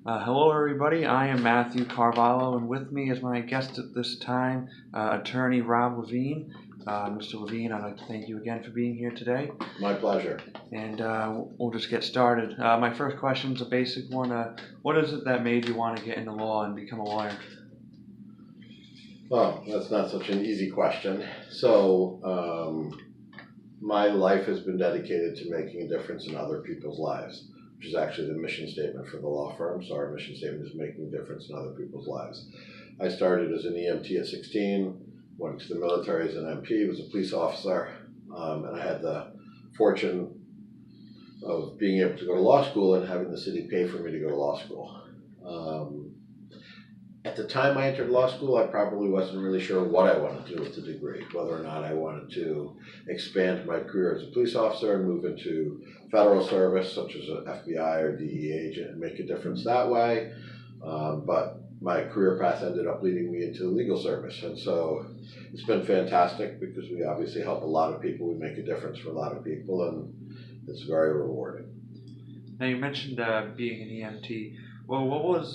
Hello, everybody. I am Matthew Carvalho, and with me is my guest at this time, attorney Rob Levine. Mr. Levine, I'd like to thank you again for being here today. My pleasure. And we'll just get started. My first question is a basic one. What is it that made you want to get into law and become a lawyer? Well, that's not such an easy question. So, my life has been dedicated to making a difference in other people's lives, which is actually the mission statement for the law firm. So our mission statement is making a difference in other people's lives. I started as an EMT at 16, went to the military as an MP, was a police officer, and I had the fortune of being able to go to law school and having the city pay for me to go to law school. At the time I entered law school, I probably wasn't really sure what I wanted to do with the degree, whether or not I wanted to expand my career as a police officer and move into federal service, such as an FBI or DEA agent, and make a difference that way. But my career path ended up leading me into legal service. And so it's been fantastic because we obviously help a lot of people. We make a difference for a lot of people, and it's very rewarding. Now, you mentioned being an EMT. Well, what was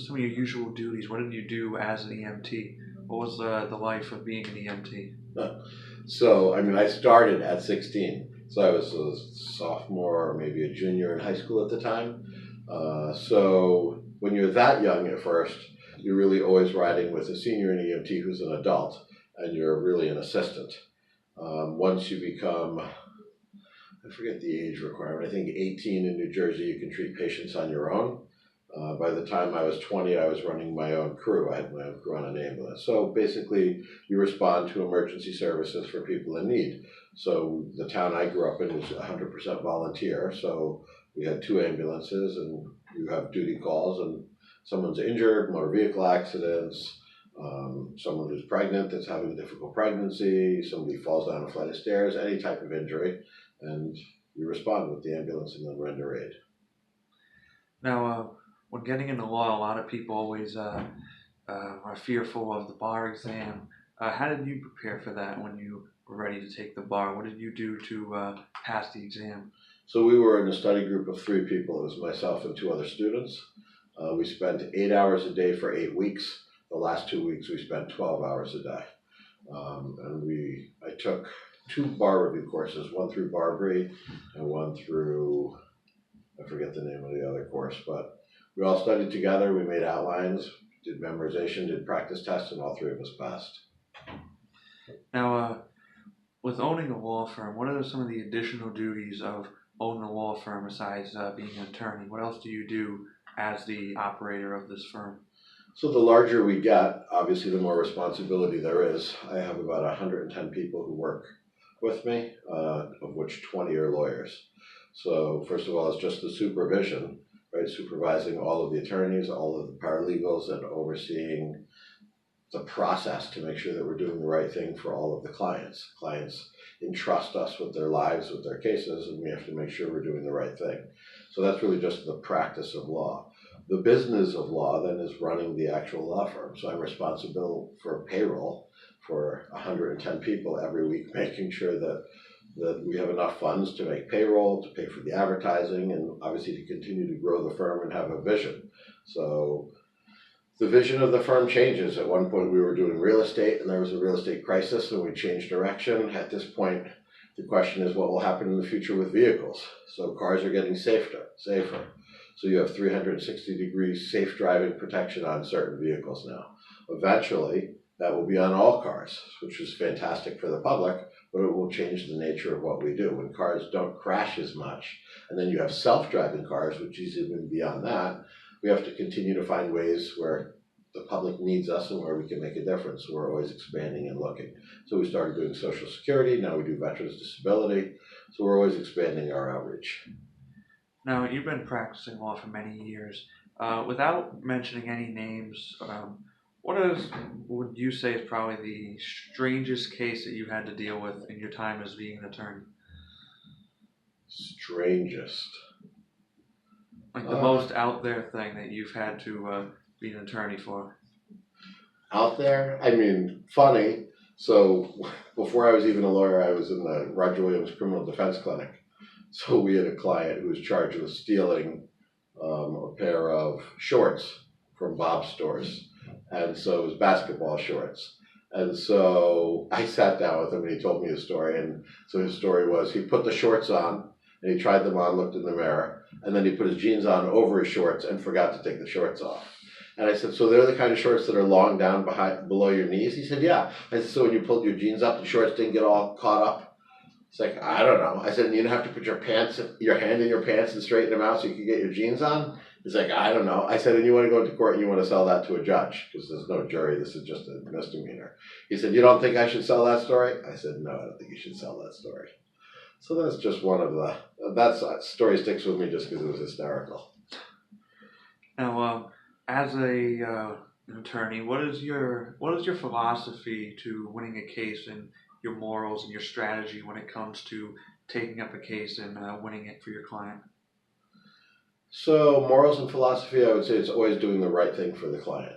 some of your usual duties? What did you do as an EMT? What was the life of being an EMT? So, I started at 16. So I was a sophomore or maybe a junior in high school at the time. So when you're that young at first, you're really always riding with a senior in EMT who's an adult, and you're really an assistant. Once you become, I forget the age requirement, I think 18 in New Jersey, you can treat patients on your own. By the time I was 20, I was running my own crew. I had my own crew on an ambulance. So basically, you respond to emergency services for people in need. So the town I grew up in was 100% volunteer. So we had 2 ambulances, and you have duty calls, and someone's injured, motor vehicle accidents, someone who's pregnant that's having a difficult pregnancy, somebody falls down a flight of stairs, any type of injury, and you respond with the ambulance and then render aid. Now, when getting into law, a lot of people always are fearful of the bar exam. How did you prepare for that when you were ready to take the bar? What did you do to pass the exam? So we were in a study group of 3 people. It was myself and 2 other students. We spent 8 hours a day for 8 weeks. The last 2 weeks we spent 12 hours a day. I took 2 bar review courses, one through Barbary and one through, I forget the name of the other course, but we all studied together, we made outlines, did memorization, did practice tests, and all 3 of us passed. Now, with owning a law firm, what are some of the additional duties of owning a law firm besides being an attorney? What else do you do as the operator of this firm? So the larger we get, obviously the more responsibility there is. I have about 110 people who work with me, of which 20 are lawyers. So first of all, it's just the supervision, right? Supervising all of the attorneys, all of the paralegals, and overseeing the process to make sure that we're doing the right thing for all of the clients. Clients entrust us with their lives, with their cases, and we have to make sure we're doing the right thing. So that's really just the practice of law. The business of law then is running the actual law firm. So I'm responsible for payroll for 110 people every week, making sure that we have enough funds to make payroll, to pay for the advertising, and obviously to continue to grow the firm and have a vision. So the vision of the firm changes. At one point we were doing real estate and there was a real estate crisis and we changed direction. At this point, the question is what will happen in the future with vehicles. So cars are getting safer. So you have 360-degree safe driving protection on certain vehicles now. Eventually, that will be on all cars, which is fantastic for the public, but it will change the nature of what we do. When cars don't crash as much, and then you have self-driving cars, which is even beyond that, we have to continue to find ways where the public needs us and where we can make a difference. So we're always expanding and looking. So we started doing Social Security, now we do Veterans Disability, so we're always expanding our outreach. Now, you've been practicing law for many years. Without mentioning any names, would you say is probably the strangest case that you've had to deal with in your time as being an attorney? Strangest? Like the most out there thing that you've had to be an attorney for? Out there? Funny. So before I was even a lawyer, I was in the Roger Williams Criminal Defense Clinic. So we had a client who was charged with stealing a pair of shorts from Bob's Stores. And so it was basketball shorts. And so I sat down with him and he told me his story. And so his story was he put the shorts on and he tried them on, looked in the mirror, and then he put his jeans on over his shorts and forgot to take the shorts off. And I said, so they're the kind of shorts that are long down below your knees? He said, yeah. I said, so when you pulled your jeans up, the shorts didn't get all caught up? It's like, I don't know. I said, and you don't have to put your hand in your pants and straighten them out so you can get your jeans on? He's like, I don't know. I said, and you want to go into court and you want to sell that to a judge because there's no jury. This is just a misdemeanor. He said, you don't think I should sell that story? I said, no, I don't think you should sell that story. So that's just one of that story sticks with me just because it was hysterical. Now, as an attorney, what is your philosophy to winning a case, and your morals and your strategy when it comes to taking up a case and winning it for your client? So morals and philosophy, I would say it's always doing the right thing for the client.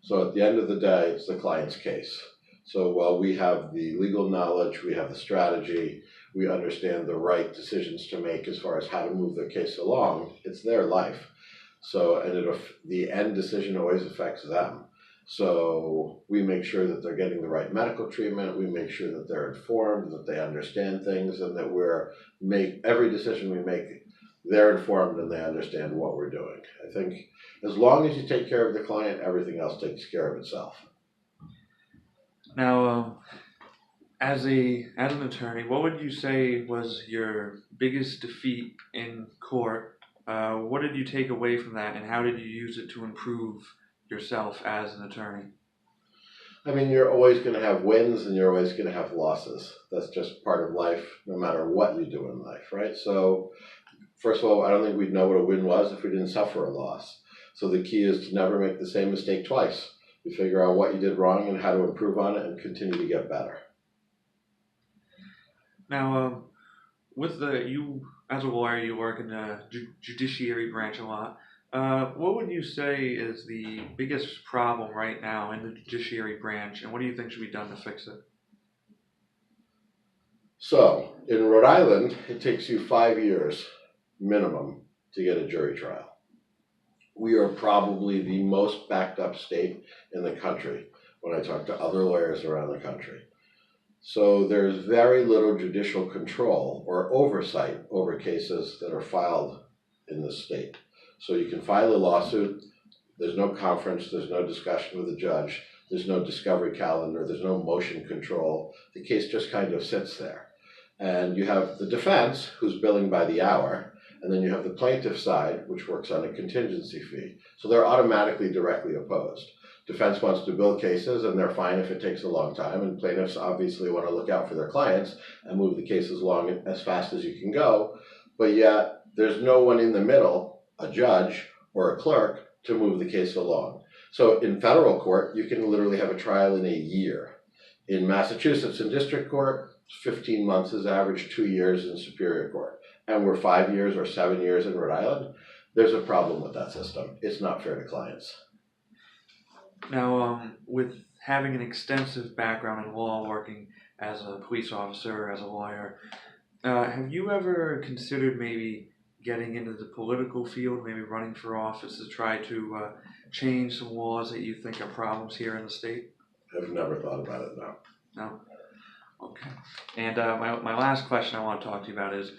So at the end of the day, it's the client's case. So while we have the legal knowledge, we have the strategy, we understand the right decisions to make as far as how to move their case along, it's their life. So, and the end decision always affects them. So we make sure that they're getting the right medical treatment, we make sure that they're informed, that they understand things, and that every decision we make, they're informed and they understand what we're doing. I think as long as you take care of the client, everything else takes care of itself. Now, as an attorney, what would you say was your biggest defeat in court? What did you take away from that, and how did you use it to improve yourself as an attorney? I mean, you're always going to have wins and you're always going to have losses. That's just part of life, no matter what you do in life, right? So, first of all, I don't think we'd know what a win was if we didn't suffer a loss. So the key is to never make the same mistake twice. You figure out what you did wrong and how to improve on it and continue to get better. Now, you as a lawyer, you work in the judiciary branch a lot. What would you say is the biggest problem right now in the judiciary branch, and what do you think should be done to fix it? So, in Rhode Island, it takes you 5 years minimum to get a jury trial. We are probably the most backed up state in the country when I talk to other lawyers around the country. So there's very little judicial control or oversight over cases that are filed in the state. So you can file a lawsuit, there's no conference, there's no discussion with the judge, there's no discovery calendar, there's no motion control. The case just kind of sits there. And you have the defense, who's billing by the hour, and then you have the plaintiff side, which works on a contingency fee. So they're automatically directly opposed. Defense wants to bill cases, and they're fine if it takes a long time, and plaintiffs obviously want to look out for their clients and move the cases along as fast as you can go, but yet there's no one in the middle, a judge or a clerk, to move the case along. So in federal court, you can literally have a trial in a year. In Massachusetts, in district court, 15 months is average, 2 years in Superior Court. And we're 5 years or 7 years in Rhode Island. There's a problem with that system. It's not fair to clients. Now, with having an extensive background in law, working as a police officer, as a lawyer, have you ever considered maybe getting into the political field, maybe running for office to try to change some laws that you think are problems here in the state? I've never thought about it, no. No? Okay. And my last question I want to talk to you about is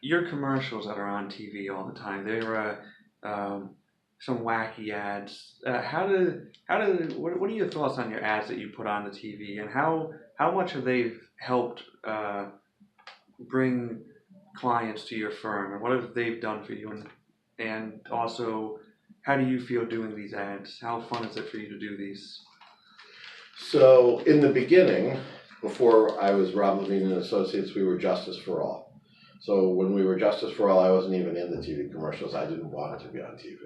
your commercials that are on TV all the time. They're some wacky ads. What are your thoughts on your ads that you put on the TV, and how much have they helped bring clients to your firm, and what have they done for you, and also how do you feel doing these ads? How fun is it for you to do these? So in the beginning, before I was Rob Levine and Associates, we were Justice for All. So when we were Justice for All, I wasn't even in the TV commercials. I didn't want it to be on TV.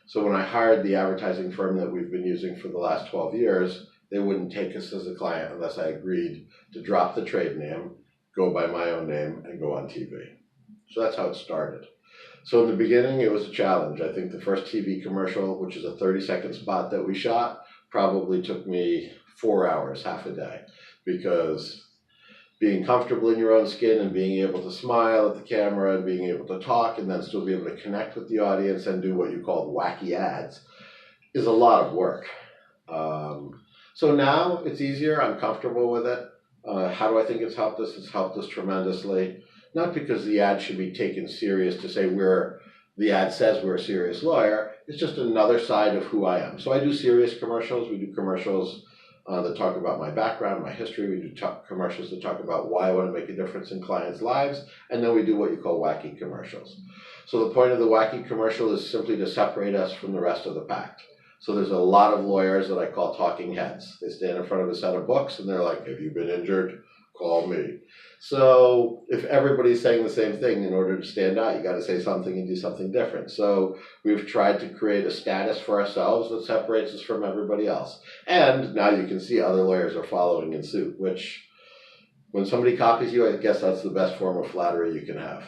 So when I hired the advertising firm that we've been using for the last 12 years, they wouldn't take us as a client unless I agreed to drop the trade name, go by my own name, and go on TV. So that's how it started. So in the beginning, it was a challenge. I think the first TV commercial, which is a 30-second spot that we shot, probably took me 4 hours, half a day, because being comfortable in your own skin and being able to smile at the camera and being able to talk and then still be able to connect with the audience and do what you call wacky ads is a lot of work. So now it's easier. I'm comfortable with it. How do I think it's helped us? It's helped us tremendously. Not because the ad should be taken serious to say the ad says we're a serious lawyer. It's just another side of who I am. So I do serious commercials. We do commercials that talk about my background, my history. We do commercials that talk about why I want to make a difference in clients' lives. And then we do what you call wacky commercials. So the point of the wacky commercial is simply to separate us from the rest of the pack. So there's a lot of lawyers that I call talking heads. They stand in front of a set of books and they're like, have you been injured? Call me. So if everybody's saying the same thing, in order to stand out, you got to say something and do something different. So we've tried to create a status for ourselves that separates us from everybody else. And now you can see other lawyers are following in suit, which when somebody copies you, I guess that's the best form of flattery you can have.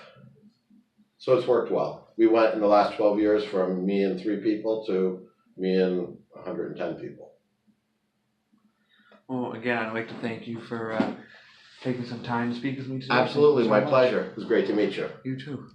So it's worked well. We went in the last 12 years from me and 3 people to me and 110 people. Well, again, I'd like to thank you for taking some time to speak with me today. Absolutely, Thank you so my much. pleasure. It was great to meet you. You too.